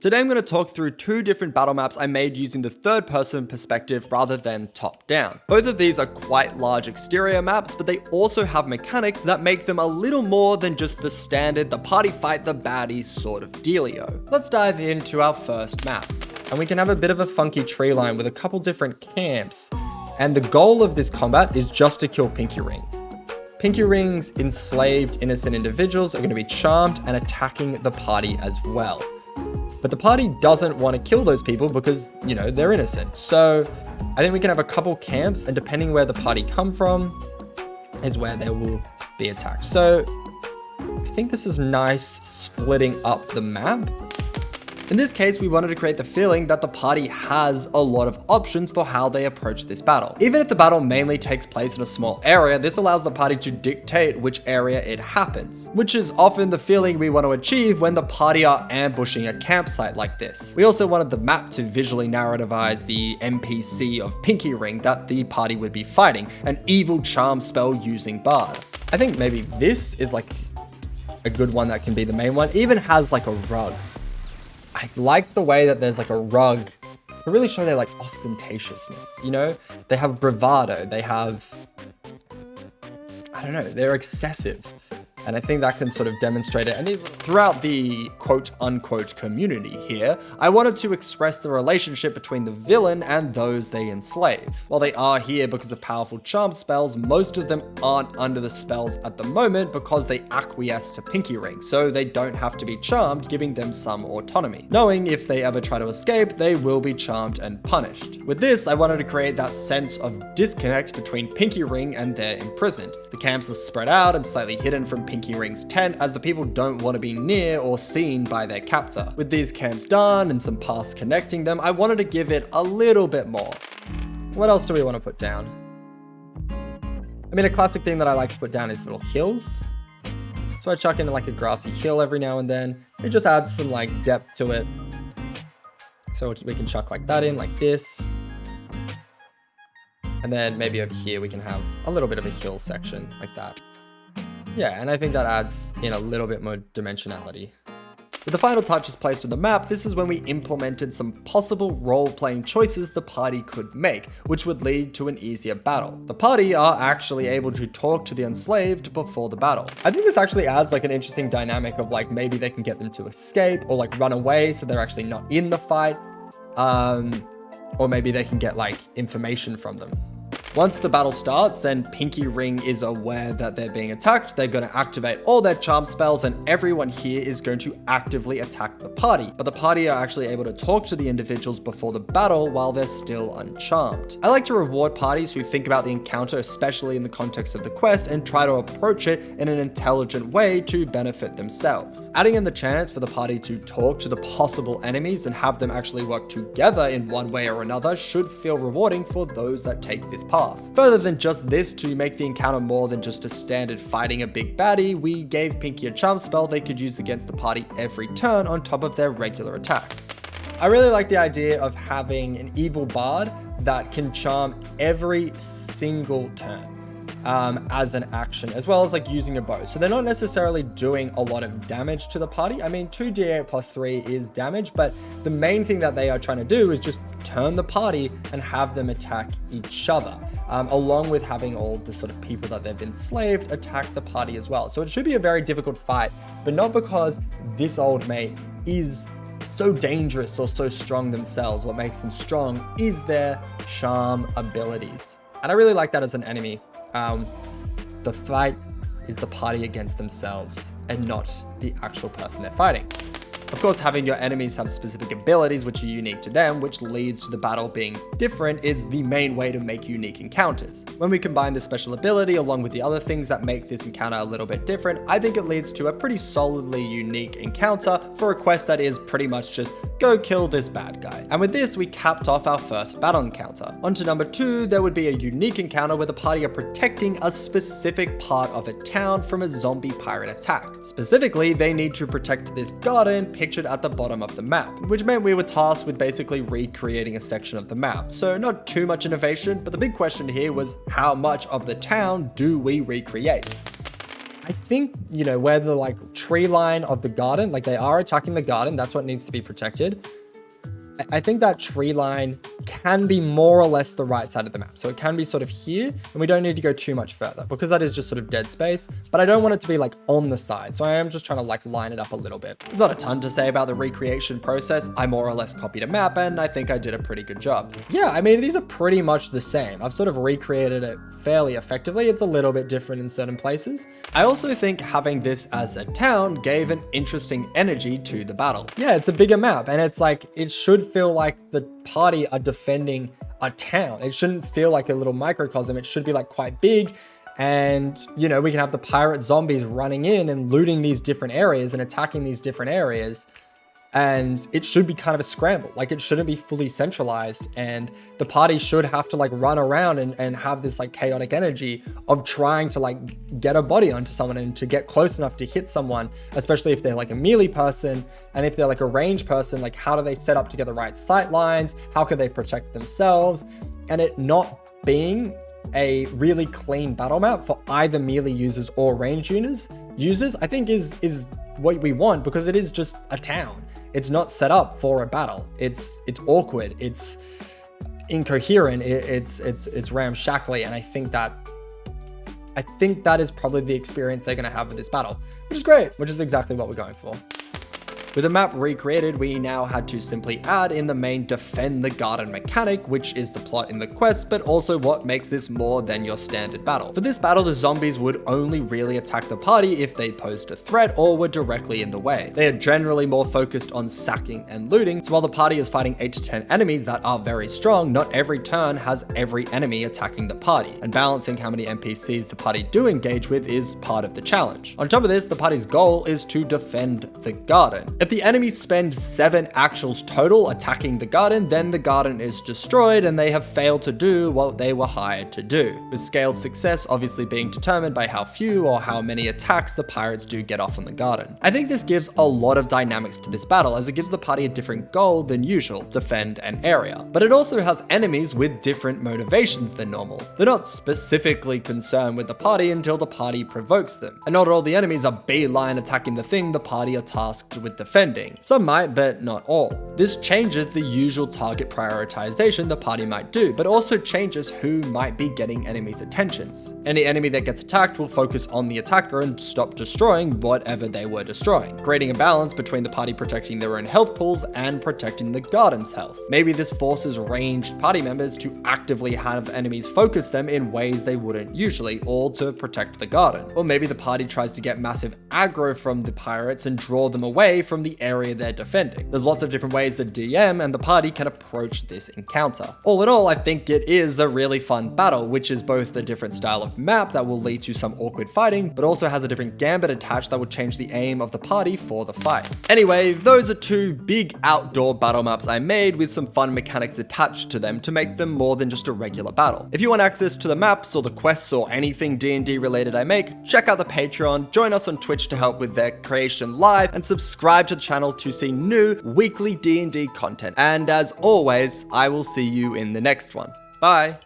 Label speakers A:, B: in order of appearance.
A: Today I'm going to talk through two different battle maps I made using the third person perspective rather than top down. Both of these are quite large exterior maps, but they also have mechanics that make them a little more than just the standard the party fight the baddies sort of dealio. Let's dive into our first map. And we can have a bit of a funky tree line with a couple different camps. And the goal of this combat is just to kill Pinky Ring. Pinky Ring's enslaved innocent individuals are going to be charmed and attacking the party as well. But the party doesn't want to kill those people because, they're innocent. So I think we can have a couple camps, and depending where the party come from is where they will be attacked. So I think this is nice splitting up the map. In this case, we wanted to create the feeling that the party has a lot of options for how they approach this battle. Even if the battle mainly takes place in a small area, this allows the party to dictate which area it happens, which is often the feeling we want to achieve when the party are ambushing a campsite like this. We also wanted the map to visually narrativize the NPC of Pinky Ring that the party would be fighting, an evil charm spell using Bard. I think maybe this is like a good one that can be the main one. It even has like a rug. I like the way that there's like a rug to really show their like ostentatiousness, They have bravado, they have, they're excessive. And I think that can sort of demonstrate it. And throughout the quote unquote community here, I wanted to express the relationship between the villain and those they enslave. While they are here because of powerful charm spells, most of them aren't under the spells at the moment because they acquiesce to Pinky Ring, so they don't have to be charmed, giving them some autonomy, knowing if they ever try to escape, they will be charmed and punished. With this, I wanted to create that sense of disconnect between Pinky Ring and their imprisoned. The camps are spread out and slightly hidden from Pinky Ring's tent as the people don't want to be near or seen by their captor. With these camps done and some paths connecting them, I wanted to give it a little bit more. What else do we want to put down? A classic thing that I like to put down is little hills. So I chuck in like a grassy hill every now and then. It just adds some like depth to it. So we can chuck like that in, like this. And then maybe over here we can have a little bit of a hill section like that. Yeah, and I think that adds in a little bit more dimensionality. With the final touches placed on the map, this is when we implemented some possible role-playing choices the party could make, which would lead to an easier battle. The party are actually able to talk to the enslaved before the battle. I think this actually adds like an interesting dynamic of like maybe they can get them to escape or like run away so they're actually not in the fight. Or maybe they can get like information from them. Once the battle starts and Pinky Ring is aware that they're being attacked, they're going to activate all their charm spells and everyone here is going to actively attack the party. But the party are actually able to talk to the individuals before the battle while they're still uncharmed. I like to reward parties who think about the encounter, especially in the context of the quest, and try to approach it in an intelligent way to benefit themselves. Adding in the chance for the party to talk to the possible enemies and have them actually work together in one way or another should feel rewarding for those that take this path. Further than just this, to make the encounter more than just a standard fighting a big baddie, we gave Pinky a charm spell they could use against the party every turn on top of their regular attack. I really like the idea of having an evil bard that can charm every single turn as an action, as well as like using a bow. So they're not necessarily doing a lot of damage to the party. 2d8 plus 3 is damage, but the main thing that they are trying to do is just turn the party and have them attack each other, along with having all the sort of people that they've enslaved attack the party as well. So it should be a very difficult fight, but not because this old mate is so dangerous or so strong themselves. What makes them strong is their charm abilities. And I really like that as an enemy. The fight is the party against themselves and not the actual person they're fighting. Of course, having your enemies have specific abilities which are unique to them, which leads to the battle being different, is the main way to make unique encounters. When we combine this special ability along with the other things that make this encounter a little bit different, I think it leads to a pretty solidly unique encounter for a quest that is pretty much just go kill this bad guy. And with this, we capped off our first battle encounter. On to number 2, there would be a unique encounter where the party are protecting a specific part of a town from a zombie pirate attack. Specifically, they need to protect this garden pictured at the bottom of the map, which meant we were tasked with basically recreating a section of the map. So not too much innovation, but the big question here was how much of the town do we recreate? I think, you know, where the like tree line of the garden, like they are attacking the garden, that's what needs to be protected. I think that tree line can be more or less the right side of the map. So it can be sort of here, and we don't need to go too much further because that is just sort of dead space, but I don't want it to be like on the side. So I am just trying to like line it up a little bit. There's not a ton to say about the recreation process. I more or less copied a map and I think I did a pretty good job. Yeah, I mean, these are pretty much the same. I've sort of recreated it fairly effectively. It's a little bit different in certain places. I also think having this as a town gave an interesting energy to the battle. Yeah, it's a bigger map and it's like, it should feel like the party are defending a town. It shouldn't feel like a little microcosm. It should be like quite big. And, you know, we can have the pirate zombies running in and looting these different areas and attacking these different areas. And it should be kind of a scramble. Like it shouldn't be fully centralized, and the party should have to like run around and have this like chaotic energy of trying to like get a body onto someone and to get close enough to hit someone, especially if they're like a melee person. And if they're like a ranged person, like how do they set up to get the right sight lines? How could they protect themselves? And it not being a really clean battle map for either melee users or ranged users, I think is what we want, because it is just a town. It's not set up for a battle. It's awkward. It's incoherent. It's ramshackly, and I think that is probably the experience they're gonna have with this battle, which is great, which is exactly what we're going for. With the map recreated, we now had to simply add in the main defend the garden mechanic, which is the plot in the quest, but also what makes this more than your standard battle. For this battle, the zombies would only really attack the party if they posed a threat or were directly in the way. They are generally more focused on sacking and looting, so while the party is fighting 8 to 10 enemies that are very strong, not every turn has every enemy attacking the party, and balancing how many NPCs the party do engage with is part of the challenge. On top of this, the party's goal is to defend the garden. If the enemies spend 7 actuals total attacking the garden, then the garden is destroyed and they have failed to do what they were hired to do, with scaled success obviously being determined by how few or how many attacks the pirates do get off on the garden. I think this gives a lot of dynamics to this battle, as it gives the party a different goal than usual, defend an area. But it also has enemies with different motivations than normal. They're not specifically concerned with the party until the party provokes them, and not all the enemies are beeline attacking the thing the party are tasked with defending. Some might, but not all. This changes the usual target prioritization the party might do, but also changes who might be getting enemies' attentions. Any enemy that gets attacked will focus on the attacker and stop destroying whatever they were destroying, creating a balance between the party protecting their own health pools and protecting the garden's health. Maybe this forces ranged party members to actively have enemies focus them in ways they wouldn't usually, all to protect the garden. Or maybe the party tries to get massive aggro from the pirates and draw them away from the area they're defending. There's lots of different ways the DM and the party can approach this encounter. All in all, I think it is a really fun battle, which is both a different style of map that will lead to some awkward fighting, but also has a different gambit attached that will change the aim of the party for the fight. Anyway, those are 2 big outdoor battle maps I made with some fun mechanics attached to them to make them more than just a regular battle. If you want access to the maps or the quests or anything D&D related I make, check out the Patreon, join us on Twitch to help with their creation live, and subscribe to the channel to see new weekly D&D content. And as always, I will see you in the next one. Bye!